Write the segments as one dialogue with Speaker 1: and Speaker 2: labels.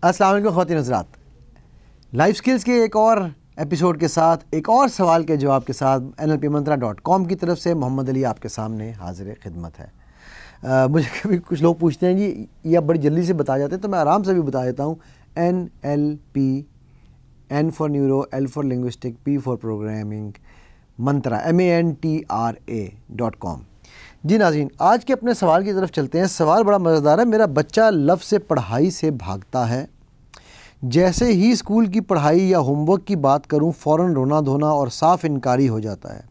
Speaker 1: अस्सलाम वालेकुम ख़वातीन हज़रात, लाइफ स्किल्स के एक और एपिसोड के साथ, एक और सवाल के जवाब के साथ NLPmantra.com की तरफ से मोहम्मद अली आपके सामने हाजिर खिदमत है। मुझे कभी कुछ लोग पूछते हैं जी ये आप बड़ी जल्दी से बता जाते हैं, तो मैं आराम से भी बता देता हूँ। NLP, N for neuro, L for linguistic, P for programming, Mantra MANTRA.com। जी नाज़रीन, आज के अपने सवाल की तरफ चलते हैं। सवाल बड़ा मज़ेदार है। मेरा बच्चा लफ्ज़ से पढ़ाई से भागता है। जैसे ही स्कूल की पढ़ाई या होमवर्क की बात करूं, फ़ौरन रोना धोना और साफ इनकारी हो जाता है।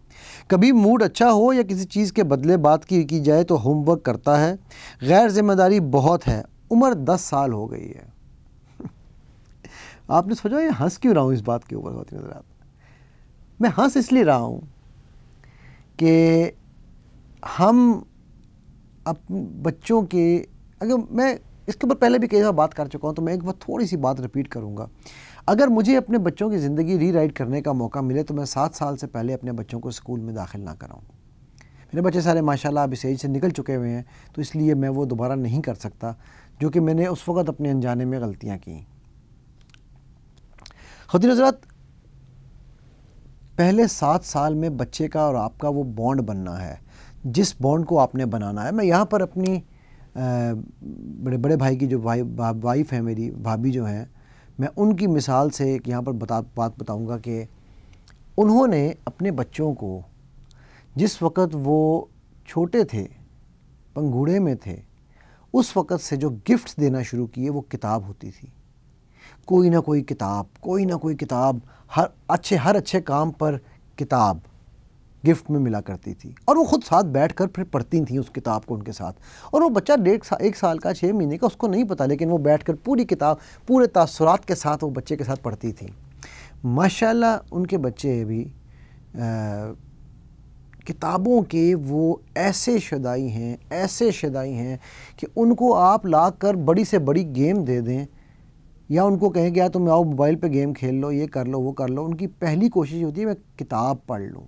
Speaker 1: कभी मूड अच्छा हो या किसी चीज़ के बदले बात की जाए तो होमवर्क करता है। गैर जिम्मेदारी बहुत है। उम्र 10 साल हो गई है। आपने सोचा ये हंस क्यों रहा हूँ इस बात के ऊपर? होती नजर मैं हंस इसलिए रहा हूँ कि हम अपने बच्चों के, अगर मैं इसके ऊपर पहले भी कई बार बात कर चुका हूँ, तो मैं एक बार थोड़ी सी बात रिपीट करूँगा। अगर मुझे अपने बच्चों की ज़िंदगी रीराइट करने का मौका मिले तो मैं 7 साल से पहले अपने बच्चों को स्कूल में दाखिल ना कराऊँ। मेरे बच्चे सारे माशाल्लाह अब इस एज से निकल चुके हुए हैं, तो इसलिए मैं वो दोबारा नहीं कर सकता जो कि मैंने उस वक़्त अपने अनजाने में गलतियाँ की। ख़ुद हज़रात, पहले 7 साल में बच्चे का और आपका वो बॉन्ड बनना है, जिस बॉन्ड को आपने बनाना है। मैं यहाँ पर अपनी बड़े बड़े भाई की जो वाइफ है, मेरी भाभी जो हैं, मैं उनकी मिसाल से एक यहाँ पर बात बताऊँगा कि उन्होंने अपने बच्चों को जिस वक़्त वो छोटे थे, पंगूढ़े में थे, उस वक़्त से जो गिफ्ट्स देना शुरू किए वो किताब होती थी। कोई ना कोई किताब, हर अच्छे काम पर किताब गिफ्ट में मिला करती थी, और वो ख़ुद साथ बैठकर फिर पढ़ती थी उस किताब को उनके साथ। और वो बच्चा 1 साल का, 6 महीने का, उसको नहीं पता, लेकिन वो बैठकर पूरी किताब पूरे तासुरात के साथ वो बच्चे के साथ पढ़ती थी। माशाल्लाह उनके बच्चे भी किताबों के वो ऐसे शदाई हैं कि उनको आप लाकर बड़ी से बड़ी गेम दे दें या उनको कहें कि यार तुम आओ मोबाइल पे गेम खेल लो, ये कर लो, वो कर लो, उनकी पहली कोशिश होती है मैं किताब पढ़ लूँ।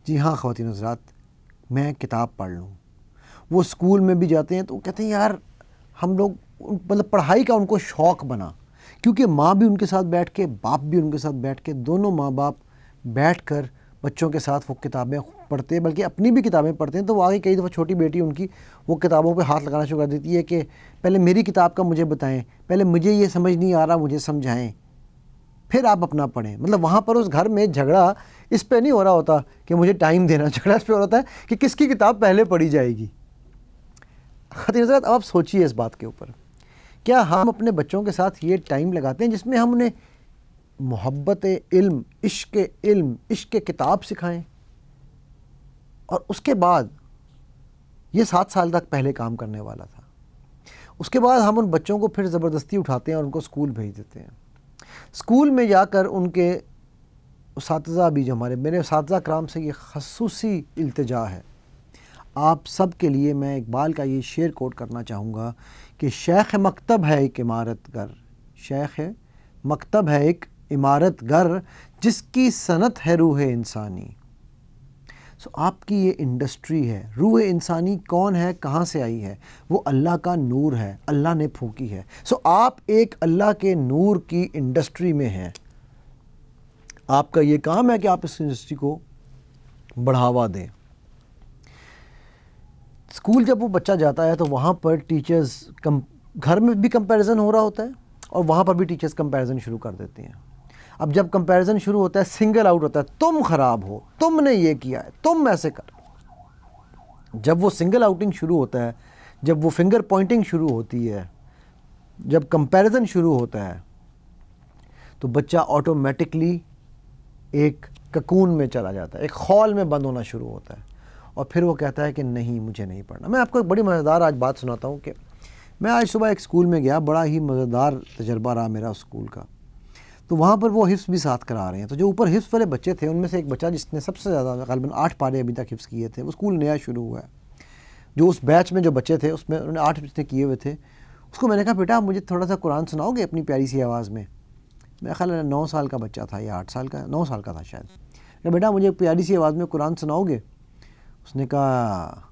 Speaker 1: जी हाँ ख़वातीन हज़रात, मैं किताब पढ़ लूँ। वो स्कूल में भी जाते हैं तो कहते हैं यार हम लोग, मतलब पढ़ाई का उनको शौक़ बना, क्योंकि माँ भी उनके साथ बैठ के, बाप भी उनके साथ बैठ के, दोनों माँ बाप बैठकर बच्चों के साथ वो किताबें पढ़ते हैं, बल्कि अपनी भी किताबें पढ़ते हैं। तो वो आगे कई दफ़ा छोटी बेटी उनकी वो किताबों पे हाथ लगाना शुरू कर देती है कि पहले मेरी किताब का मुझे बताएं, पहले मुझे ये समझ नहीं आ रहा, मुझे समझाएं, फिर आप अपना पढ़ें। मतलब वहाँ पर उस घर में झगड़ा इस पे नहीं हो रहा होता कि मुझे टाइम देना, झगड़ा इस पे हो रहा है कि किसकी किताब पहले पढ़ी जाएगी। ख़ातिन हज़रात, अब आप सोचिए इस बात के ऊपर, क्या हम अपने बच्चों के साथ ये टाइम लगाते हैं जिसमें हम उन्हें मोहब्बत इल्म, इश्क किताब सिखाएं, और उसके बाद ये 7 साल तक पहले काम करने वाला था। उसके बाद हम उन बच्चों को फिर ज़बरदस्ती उठाते हैं और उनको स्कूल भेज देते हैं। स्कूल में जाकर उनके उस्ताज़ा भी, जो मेरे उस्ताज़ा कराम से ये ख़ुसूसी इल्तिजा है, आप सब के लिए मैं इकबाल का ये शेर कोट करना चाहूँगा कि शेख मकतब है एक इमारतगर, शेख मकतब है एक इमारतगर, जिसकी सनत है रूह इंसानी। सो आपकी ये इंडस्ट्री है। रूह इंसानी कौन है, कहाँ से आई है? वो अल्लाह का नूर है, अल्लाह ने फूंकी है। सो आप एक अल्लाह के नूर की इंडस्ट्री में हैं। आपका ये काम है कि आप इस इंडस्ट्री को बढ़ावा दें। स्कूल जब वो बच्चा जाता है तो वहाँ पर टीचर्स घर में भी कंपैरिजन हो रहा होता है, और वहाँ पर भी टीचर्स कंपैरिजन शुरू कर देते हैं। अब जब कंपैरिजन शुरू होता है, सिंगल आउट होता है, तुम ख़राब हो, तुमने ये किया है, तुम ऐसे कर। जब वो सिंगल आउटिंग शुरू होता है, जब वो फिंगर पॉइंटिंग शुरू होती है, जब कंपैरिजन शुरू होता है, तो बच्चा ऑटोमेटिकली एक ककून में चला जाता है, एक खौल में बंद होना शुरू होता है, और फिर वो कहता है कि नहीं, मुझे नहीं पढ़ना। मैं आपको एक बड़ी मज़ेदार आज बात सुनाता हूँ कि मैं आज सुबह एक स्कूल में गया, बड़ा ही मज़ेदार तजर्बा रहा मेरा उस स्कूल का। तो वहाँ पर वो हिफ्ज़ भी साथ करा रहे हैं। तो जो ऊपर हिफ्ज़ वाले बच्चे थे, उनमें से एक बच्चा जिसने सबसे ज़्यादा ग़ालिबन 8 पारे अभी तक हिफ्ज़ किए थे, वो स्कूल नया शुरू हुआ है, जो उस बैच में जो बच्चे थे उसमें उन्होंने 8 हिफ्ज़ किए हुए थे। उसको मैंने कहा बेटा मुझे थोड़ा सा कुरान सुनाओगे अपनी प्यारी सी आवाज़ में? मेरा ख्याल है 9 साल का बच्चा था या 8 साल का, 9 साल का था शायद। बेटा मुझे प्यारी सी आवाज़ में कुरान सुनाओगे? उसने कहा,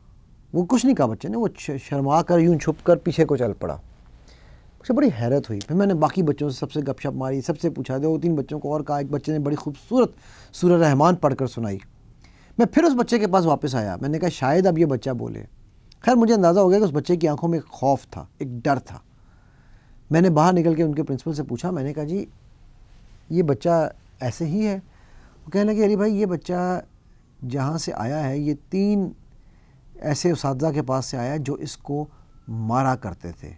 Speaker 1: वो कुछ नहीं कहा बच्चे ने, वो शर्मा कर यूँ छुप कर पीछे को चल पड़ा। मुझे बड़ी हैरत हुई। फिर मैंने बाकी बच्चों से सबसे गपशप मारी, सबसे पूछा, 2-3 बच्चों को और कहा। एक बच्चे ने बड़ी खूबसूरत सूरह रहमान पढ़कर सुनाई। मैं फिर उस बच्चे के पास वापस आया, मैंने कहा शायद अब ये बच्चा बोले। खैर मुझे अंदाज़ा हो गया कि उस बच्चे की आंखों में एक खौफ था, एक डर था। मैंने बाहर निकल के उनके प्रिंसिपल से पूछा, मैंने कहा जी ये बच्चा ऐसे ही है? वो कहने लगे अली भाई ये बच्चा जहाँ से आया है ये 3 ऐसे उस्तादा के पास से आया जो इसको मारा करते थे,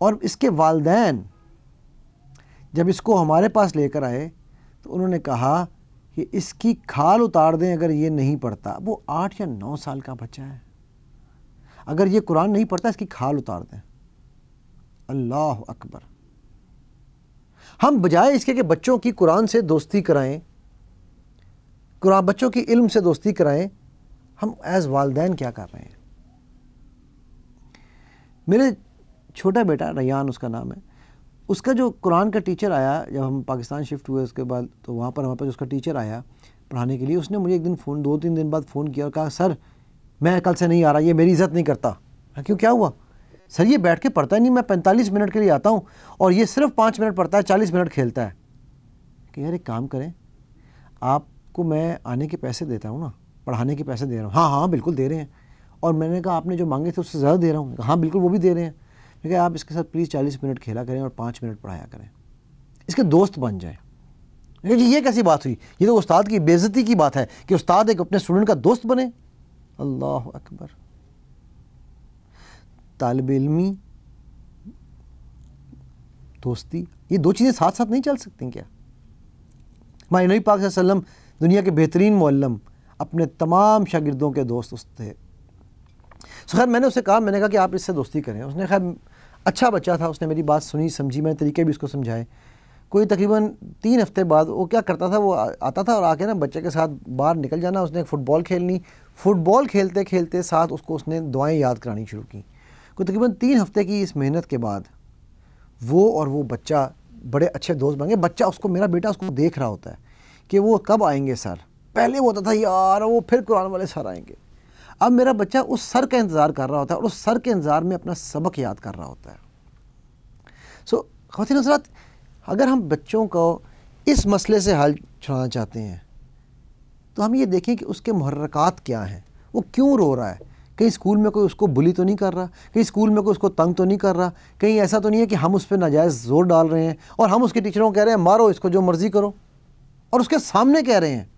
Speaker 1: और इसके वालिदैन जब इसको हमारे पास लेकर आए तो उन्होंने कहा कि इसकी खाल उतार दें अगर ये नहीं पढ़ता। वो 8 या 9 साल का बच्चा है, अगर ये कुरान नहीं पढ़ता इसकी खाल उतार दें। अल्लाह अकबर। हम बजाय इसके कि बच्चों की कुरान से दोस्ती कराएं, कुरान बच्चों की इल्म से दोस्ती कराएं, हम एज़ वालिदैन क्या कर रहे हैं? मेरे छोटा बेटा रैयान उसका नाम है, उसका जो कुरान का टीचर आया जब हम पाकिस्तान शिफ्ट हुए उसके बाद, तो वहाँ पर हमारे पास उसका टीचर आया पढ़ाने के लिए। उसने मुझे एक दिन फ़ोन 2-3 दिन बाद फ़ोन किया और कहा सर मैं कल से नहीं आ रहा, ये मेरी इज़्ज़त नहीं करता। क्यों, क्या हुआ? सर ये बैठ के पढ़ता ही नहीं, मैं 45 मिनट के लिए आता हूँ और ये सिर्फ 5 मिनट पढ़ता है, 40 मिनट खेलता है। कि यार एक काम करें, आपको मैं आने के पैसे देता हूँ ना, पढ़ाने के पैसे दे रहा हूँ। हाँ हाँ बिल्कुल दे रहे हैं। और मैंने कहा आपने जो मांगे थे उससे ज़्यादा दे रहा हूँ। हाँ बिल्कुल वो भी दे रहे हैं। मैंने कहा आप इसके साथ प्लीज़ 40 मिनट खेला करें और 5 मिनट पढ़ाया करें, इसके दोस्त बन जाएँ। जी ये कैसी बात हुई? ये तो उस्ताद की बेइज्जती की बात है कि उस्ताद एक अपने स्टूडेंट का दोस्त बने। अल्लाह अकबर। तालिब इल्मी, दोस्ती, ये 2 चीज़ें साथ साथ नहीं चल सकती क्या? हमारे नबी पाक सल्लल्लाहु अलैहि वसल्लम दुनिया के बेहतरीन मुअल्लिम, अपने तमाम शागिर्दों के दोस्त थे। सो खैर मैंने उससे कहा, मैंने कहा कि आप इससे दोस्ती करें। उसने खैर अच्छा बच्चा था, उसने मेरी बात सुनी समझी, मैंने तरीके भी उसको समझाए। कोई तकरीबन 3 हफ्ते बाद वो क्या करता था, वो आता था और आके ना बच्चे के साथ बाहर निकल जाना, उसने फ़ुटबॉल खेलनी। फ़ुटबॉल खेलते खेलते साथ उसको उसने दुआएं याद करानी शुरू की। कोई तकरीबन 3 हफ्ते की इस मेहनत के बाद वो और वो बच्चा बड़े अच्छे दोस्त बन गए। बच्चा उसको, मेरा बेटा उसको देख रहा होता है कि वो कब आएंगे सर। पहले वो होता था यार वो फिर कुरान वाले सर आएंगे। अब मेरा बच्चा उस सर का इंतज़ार कर रहा होता है और उस सर के इंतज़ार में अपना सबक याद कर रहा होता है। सो ख़वातीन हज़रात, अगर हम बच्चों को इस मसले से हल छुड़ाना चाहते हैं तो हम ये देखें कि उसके मुहर्रकात क्या हैं, वो क्यों रो रहा है। कहीं स्कूल में कोई उसको बुली तो नहीं कर रहा, कहीं स्कूल में कोई उसको तंग तो नहीं कर रहा, कहीं ऐसा तो नहीं है कि हम उस पर नाजायज़ ज़ोर डाल रहे हैं और हम उसके टीचरों को कह रहे हैं मारो इसको, जो मर्ज़ी करो, और उसके सामने कह रहे हैं।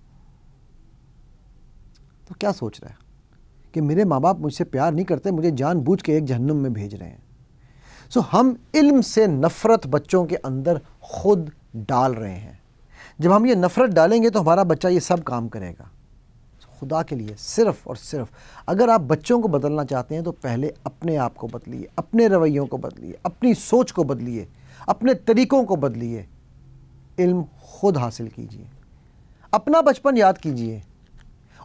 Speaker 1: तो क्या सोच रहा है कि मेरे माँ बाप मुझसे प्यार नहीं करते, मुझे जानबूझ के एक जहन्नुम में भेज रहे हैं। सो हम इल्म से नफ़रत बच्चों के अंदर खुद डाल रहे हैं। जब हम ये नफ़रत डालेंगे तो हमारा बच्चा ये सब काम करेगा। खुदा के लिए सिर्फ़ और सिर्फ अगर आप बच्चों को बदलना चाहते हैं तो पहले अपने आप को बदलिए, अपने रवैयों को बदलिए, अपनी सोच को बदलिए, अपने तरीक़ों को बदलिए। इल्म खुद हासिल कीजिए, अपना बचपन याद कीजिए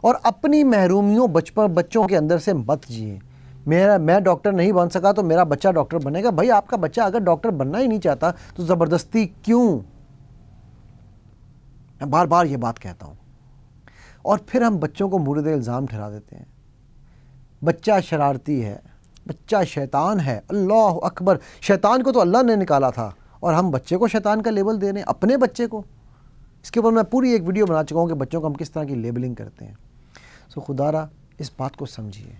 Speaker 1: और अपनी महरूमियों बच्चों के अंदर से मत जिए। मैं डॉक्टर नहीं बन सका तो मेरा बच्चा डॉक्टर बनेगा। भाई आपका बच्चा अगर डॉक्टर बनना ही नहीं चाहता तो ज़बरदस्ती क्यों? मैं बार बार ये बात कहता हूँ। और फिर हम बच्चों को मुर्द इल्ज़ाम ठहरा देते हैं। बच्चा शरारती है, बच्चा शैतान है। अल्लाह अकबर। शैतान को तो अल्लाह ने निकाला था और हम बच्चे को शैतान का लेबल दे रहे हैं, अपने बच्चे को। इसके ऊपर मैं पूरी एक वीडियो बना चुका हूँ कि बच्चों को हम किस तरह की लेबलिंग करते हैं। सो खुदारा इस बात को समझिए।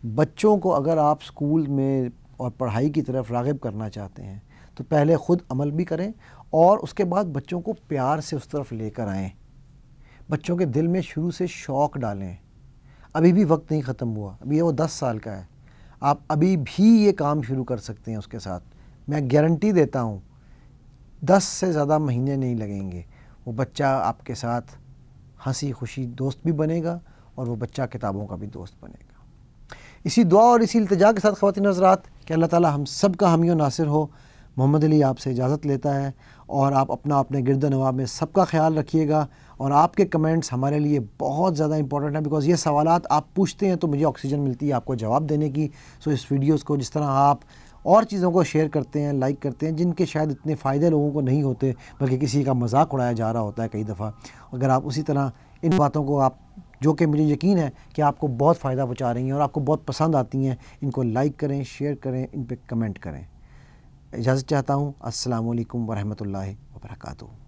Speaker 1: बच्चों को अगर आप स्कूल में और पढ़ाई की तरफ राग़िब करना चाहते हैं तो पहले ख़ुद अमल भी करें और उसके बाद बच्चों को प्यार से उस तरफ लेकर आएँ। बच्चों के दिल में शुरू से शौक़ डालें। अभी भी वक्त नहीं ख़त्म हुआ, अभी वो 10 साल का है, आप अभी भी ये काम शुरू कर सकते हैं उसके साथ। मैं गारंटी देता हूँ 10 से ज़्यादा महीने नहीं लगेंगे, वो बच्चा आपके साथ हंसी खुशी दोस्त भी बनेगा और वो बच्चा किताबों का भी दोस्त बनेगा। इसी दुआ और इसी इल्तिजा के साथ ख़वातीन हज़रात कि अल्लाह ताला हम सब का हामी और नासिर हो। मोहम्मद अली आपसे इजाज़त लेता है और आप अपने गिरद नवाब में सबका ख्याल रखिएगा। और आपके कमेंट्स हमारे लिए बहुत ज़्यादा इंपॉर्टेंट हैं, बिकॉज़ ये सवालात आप पूछते हैं तो मुझे ऑक्सीजन मिलती है आपको जवाब देने की। सो इस वीडियोस को जिस तरह आप और चीज़ों को शेयर करते हैं, लाइक करते हैं, जिनके शायद इतने फ़ायदे लोगों को नहीं होते बल्कि किसी का मजाक उड़ाया जा रहा होता है कई दफ़ा, अगर आप उसी तरह इन बातों को आप, जो कि मुझे यकीन है कि आपको बहुत फ़ायदा पहुँचा रही हैं और आपको बहुत पसंद आती हैं, इनको लाइक करें, शेयर करें, इन पर कमेंट करें। इजाज़त चाहता हूँ। अस्सलामु अलैकुम वरहमतुल्लाहि वबरकातुहू।